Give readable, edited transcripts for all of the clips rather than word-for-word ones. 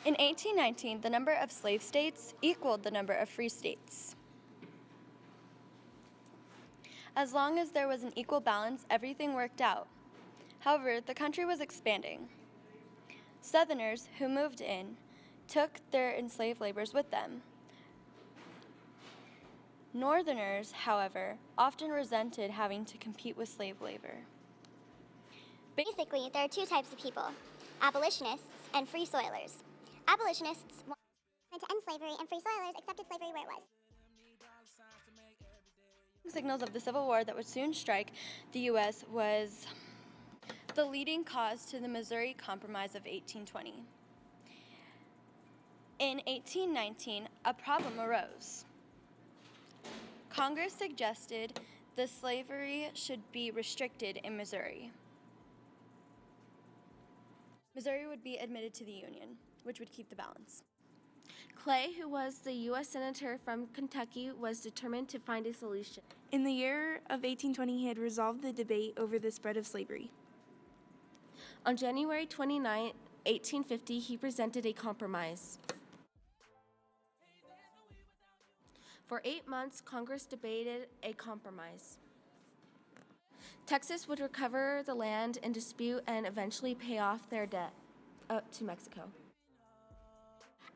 In 1819, the number of slave states equaled the number of free states. As long as there was an equal balance, everything worked out. However, the country was expanding. Southerners who moved in took their enslaved laborers with them. Northerners, however, often resented having to compete with slave labor. Basically, there are two types of people, abolitionists and free soilers. Abolitionists wanted to end slavery, and free soilers accepted slavery where it was. Signals of the Civil War that would soon strike the U.S. was the leading cause to the Missouri Compromise of 1820. In 1819, a problem arose. Congress suggested the slavery should be restricted in Missouri. Missouri would be admitted to the Union, which would keep the balance. Clay, who was the U.S. Senator from Kentucky, was determined to find a solution. In the year of 1820, he had resolved the debate over the spread of slavery. On January 29, 1850, he presented a compromise. For 8 months, Congress debated a compromise. Texas would recover the land in dispute and eventually pay off their debt to Mexico.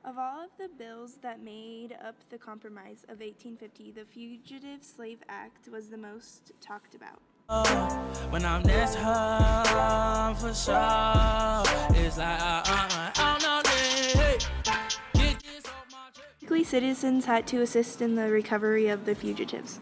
Of all of the bills that made up the Compromise of 1850, the Fugitive Slave Act was the most talked about. When I'm next to her, for sure, it's like, I'm not there. Get this off my chest. Basically, citizens had to assist in the recovery of the fugitives.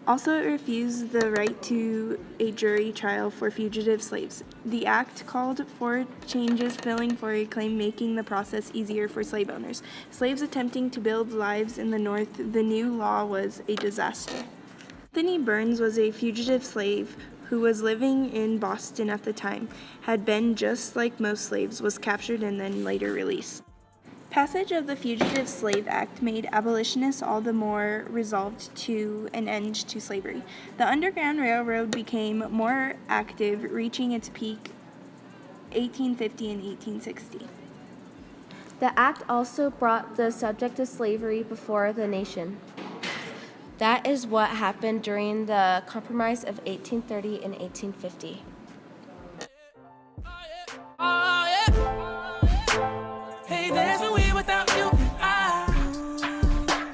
Also, it refused the right to a jury trial for fugitive slaves. The act called for changes filling for a claim, making the process easier for slave owners. Slaves attempting to build lives in the North, the new law was a disaster. Anthony Burns was a fugitive slave who was living in Boston at the time, had been just like most slaves, was captured and then later released. Passage of the Fugitive Slave Act made abolitionists all the more resolved to an end to slavery. The Underground Railroad became more active, reaching its peak 1850 and 1860. The act also brought the subject of slavery before the nation. That is what happened during the Compromise of 1830 and 1850.